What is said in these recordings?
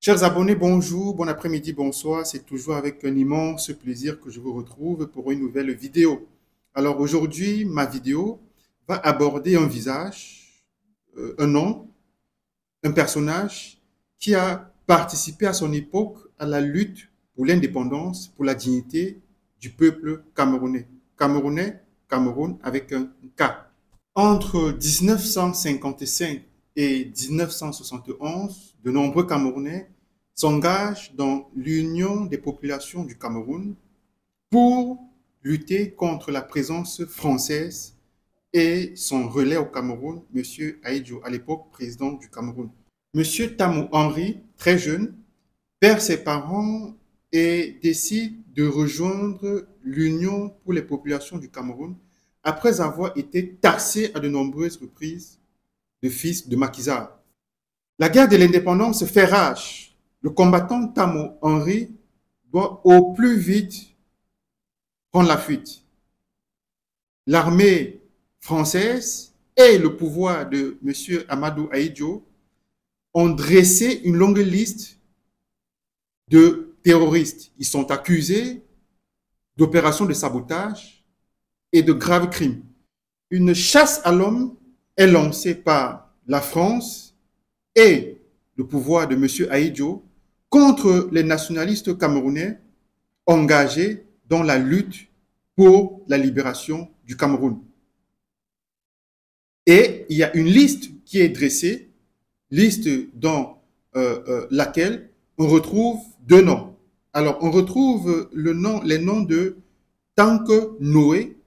Chers abonnés, bonjour, bon après-midi, bonsoir. C'est toujours avec un immense plaisir que je vous retrouve pour une nouvelle vidéo. Alors aujourd'hui, ma vidéo va aborder un visage, un nom, un personnage qui a participé à son époque à la lutte pour l'indépendance, pour la dignité du peuple camerounais. Camerounais, Cameroun avec un K. Entre 1955 et 1971, de nombreux Camerounais s'engagent dans l'Union des populations du Cameroun pour lutter contre la présence française et son relais au Cameroun, M. Ahidjo, à l'époque président du Cameroun. M. Tamou Henry, très jeune, perd ses parents et décide de rejoindre l'Union pour les populations du Cameroun après avoir été taxé à de nombreuses reprises de fils de maquisards. La guerre de l'indépendance fait rage. Le combattant Tamou Henry doit au plus vite prendre la fuite. L'armée française et le pouvoir de M. Amadou Ahidjo ont dressé une longue liste de terroristes. Ils sont accusés d'opérations de sabotage et de graves crimes. Une chasse à l'homme est lancée par la France et le pouvoir de M. Ahidjo contre les nationalistes camerounais engagés dans la lutte pour la libération du Cameroun. Et il y a une liste qui est dressée, liste dans laquelle on retrouve deux noms. Alors, on retrouve les noms de Tanke Noé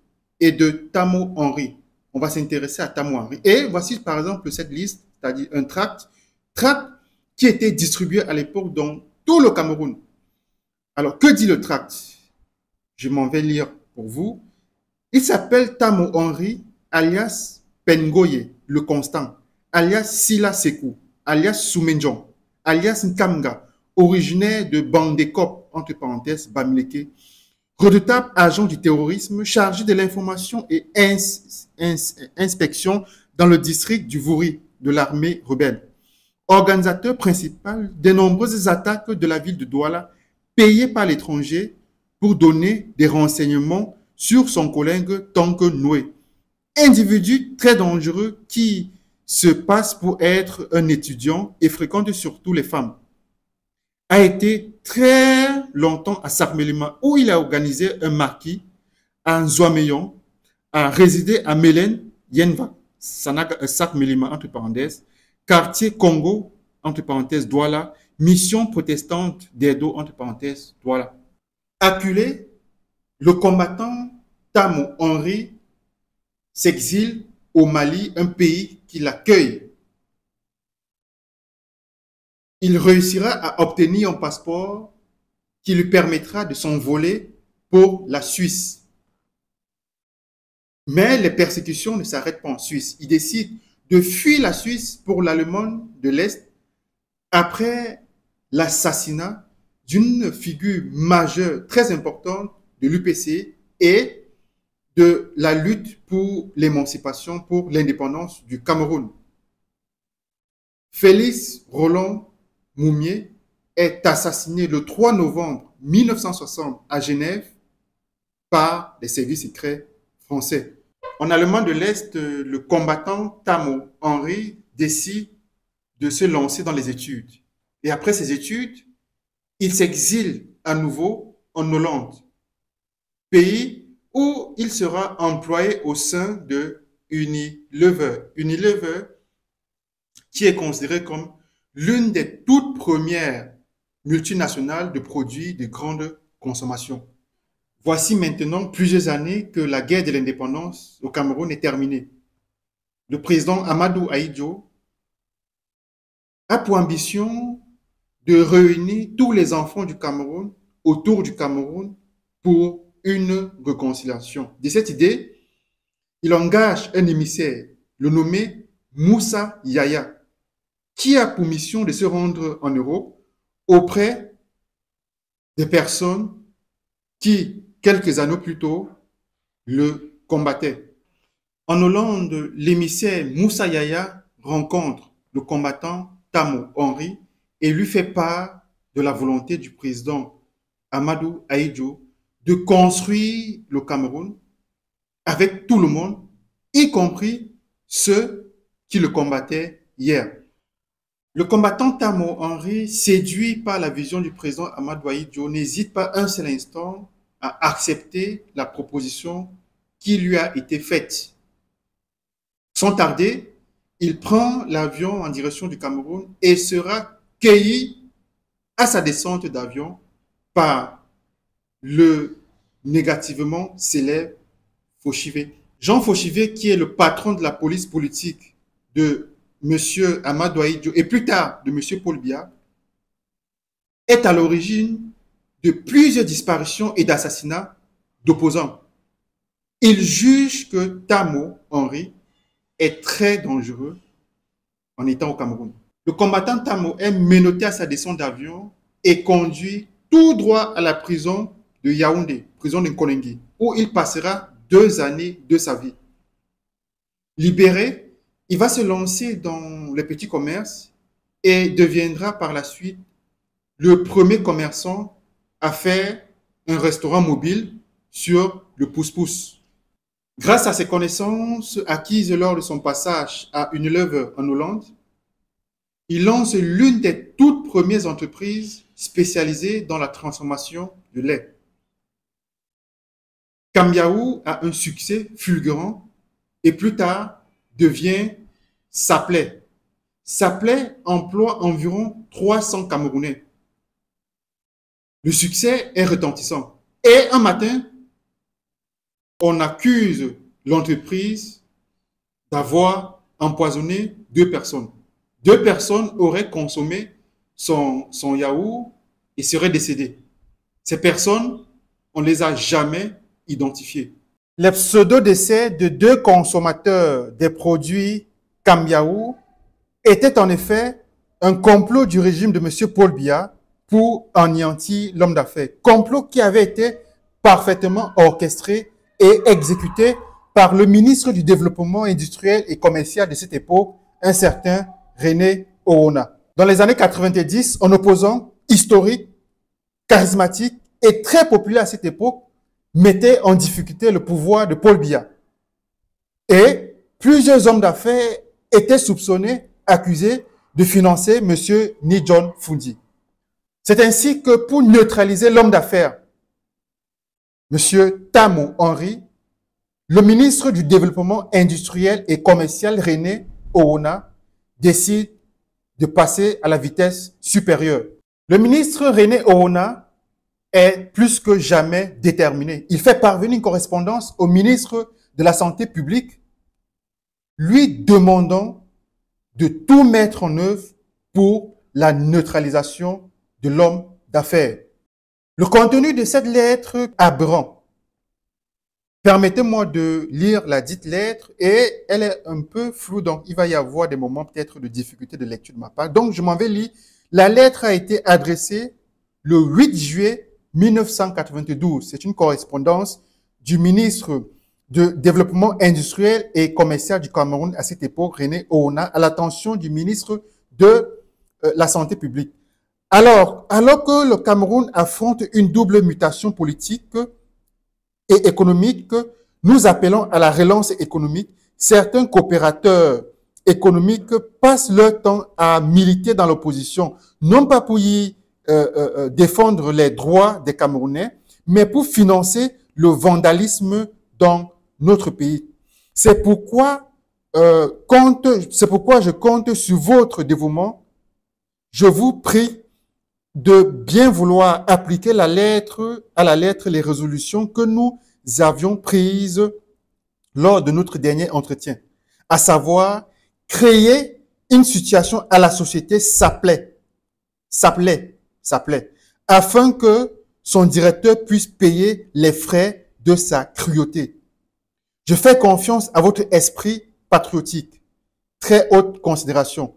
et de Tamou Henry. On va s'intéresser à Tamou Henry. Et voici par exemple cette liste, c'est-à-dire un tract qui était distribué à l'époque dans tout le Cameroun. Alors, que dit le tract? Je m'en vais lire pour vous. Il s'appelle Tamou Henry, alias Pengoye, le constant, alias Sila Sekou, alias Soumenjon, alias Nkamga, originaire de Bandekop, entre parenthèses, Bamileke, redoutable agent du terrorisme chargé de l'information et inspection dans le district du Vouri de l'armée rebelle. Organisateur principal des nombreuses attaques de la ville de Douala, payé par l'étranger pour donner des renseignements sur son collègue Tanke Noé. Individu très dangereux qui se passe pour être un étudiant et fréquente surtout les femmes. A été très longtemps à Sarmelima où il a organisé un maquis à Nzouameyon, a résidé à Mélène, Yenva, Sarmelima entre parenthèses, quartier Congo, entre parenthèses, Douala, mission protestante d'Edo, entre parenthèses, Douala. Acculé, le combattant Tamou Henry s'exile au Mali, un pays qui l'accueille. Il réussira à obtenir un passeport qui lui permettra de s'envoler pour la Suisse. Mais les persécutions ne s'arrêtent pas en Suisse. Il décide de fuir la Suisse pour l'Allemagne de l'Est après l'assassinat d'une figure majeure, très importante de l'UPC et de la lutte pour l'émancipation, pour l'indépendance du Cameroun. Félix Roland Moumié est assassiné le 3 novembre 1960 à Genève par les services secrets français. En Allemagne de l'Est, le combattant Tamou Henry décide de se lancer dans les études. Et après ses études, il s'exile à nouveau en Hollande, pays où il sera employé au sein de Unilever. Unilever, qui est considéré comme l'une des toutes premières multinationales de produits de grande consommation. Voici maintenant plusieurs années que la guerre de l'indépendance au Cameroun est terminée. Le président Amadou Ahidjo a pour ambition de réunir tous les enfants du Cameroun autour du Cameroun pour une réconciliation. De cette idée, il engage un émissaire, le nommé Moussa Yaya, qui a pour mission de se rendre en Europe auprès des personnes qui, quelques années plus tôt, le combattaient. En Hollande, l'émissaire Moussa Yaya rencontre le combattant Tamou Henry et lui fait part de la volonté du président Amadou Ahidjo de construire le Cameroun avec tout le monde, y compris ceux qui le combattaient hier. Le combattant Tamo Henry, séduit par la vision du président Amadou Ahidjo, n'hésite pas un seul instant à accepter la proposition qui lui a été faite. Sans tarder, il prend l'avion en direction du Cameroun et sera cueilli à sa descente d'avion par le négativement célèbre Fauchivé. Jean Fauchivé, qui est le patron de la police politique de M. Amadou Ahidjo et plus tard de M. Paul Biya, est à l'origine de plusieurs disparitions et d'assassinats d'opposants. Il juge que Tamo Henry est très dangereux en étant au Cameroun. Le combattant Tamo est menotté à sa descente d'avion et conduit tout droit à la prison de Yaoundé, prison de Nkolingui, où il passera 2 années de sa vie. Libéré, il va se lancer dans les petits commerces et deviendra par la suite le premier commerçant à faire un restaurant mobile sur le pouce-pouce. Grâce à ses connaissances acquises lors de son passage à Unilever en Hollande, il lance l'une des toutes premières entreprises spécialisées dans la transformation de lait. Kambiaou a un succès fulgurant et plus tard devient Sapley. Sapley emploie environ 300 Camerounais. Le succès est retentissant. Et un matin, on accuse l'entreprise d'avoir empoisonné 2 personnes. 2 personnes auraient consommé son yaourt et seraient décédées. Ces personnes, on ne les a jamais identifiées. Les pseudo-décès de 2 consommateurs des produits Kambiaou étaient en effet un complot du régime de M. Paul Biya pour anéantir l'homme d'affaires. Complot qui avait été parfaitement orchestré et exécuté par le ministre du Développement industriel et commercial de cette époque, un certain René Ohona. Dans les années 90, un opposant historique, charismatique et très populaire à cette époque mettait en difficulté le pouvoir de Paul Biya. Et plusieurs hommes d'affaires étaient soupçonnés, accusés de financer M. Ni-John Fundi. C'est ainsi que pour neutraliser l'homme d'affaires, M. Tamo Henry, le ministre du Développement industriel et commercial René Ohona décide de passer à la vitesse supérieure. Le ministre René Ohona est plus que jamais déterminé. Il fait parvenir une correspondance au ministre de la Santé publique, lui demandant de tout mettre en œuvre pour la neutralisation de l'homme d'affaires. Le contenu de cette lettre aberrant. Permettez-moi de lire la dite lettre et elle est un peu floue, donc il va y avoir des moments peut-être de difficulté de lecture de ma part. Donc je m'en vais lire. La lettre a été adressée le 8 juillet 1992. C'est une correspondance du ministre de Développement industriel et commercial du Cameroun à cette époque, René Ohona, à l'attention du ministre de la Santé publique. Alors que le Cameroun affronte une double mutation politique et économique, nous appelons à la relance économique. Certains coopérateurs économiques passent leur temps à militer dans l'opposition, non pas pour y défendre les droits des Camerounais, mais pour financer le vandalisme dans notre pays. C'est pourquoi je compte sur votre dévouement. Je vous prie de bien vouloir appliquer à la lettre les résolutions que nous avions prises lors de notre dernier entretien, à savoir créer une situation à la société Sapley, afin que son directeur puisse payer les frais de sa cruauté. Je fais confiance à votre esprit patriotique, très haute considération.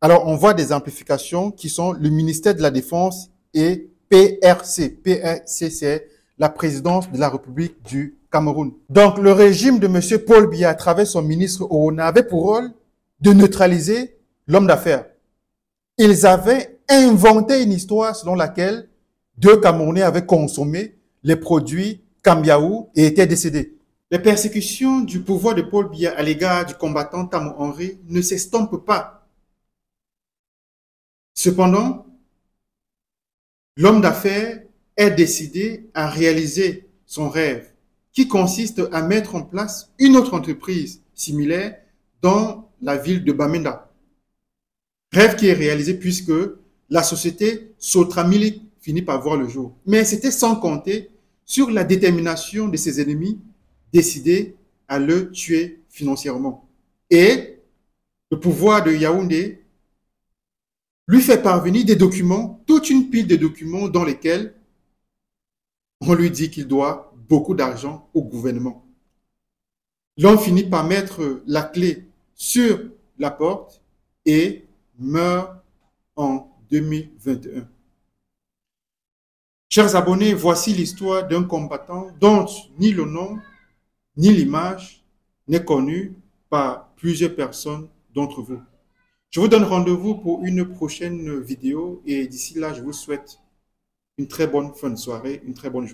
Alors, on voit des amplifications qui sont le ministère de la Défense et PRC. PRC, c'est la présidence de la République du Cameroun. Donc, le régime de M. Paul Biya, à travers son ministre Ohona, avait pour rôle de neutraliser l'homme d'affaires. Ils avaient inventé une histoire selon laquelle 2 Camerounais avaient consommé les produits Kambiaou et étaient décédés. Les persécutions du pouvoir de Paul Biya à l'égard du combattant Tamo Henry ne s'estompent pas. Cependant, l'homme d'affaires est décidé à réaliser son rêve, qui consiste à mettre en place une autre entreprise similaire dans la ville de Bamenda. Rêve qui est réalisé puisque la société Sotramilik finit par voir le jour. Mais c'était sans compter sur la détermination de ses ennemis décidés à le tuer financièrement. Et le pouvoir de Yaoundé lui fait parvenir des documents, toute une pile de documents dans lesquels on lui dit qu'il doit beaucoup d'argent au gouvernement. L'homme finit par mettre la clé sur la porte et meurt en 2021. Chers abonnés, voici l'histoire d'un combattant dont ni le nom ni l'image n'est connu par plusieurs personnes d'entre vous. Je vous donne rendez-vous pour une prochaine vidéo et d'ici là, je vous souhaite une très bonne fin de soirée, une très bonne journée.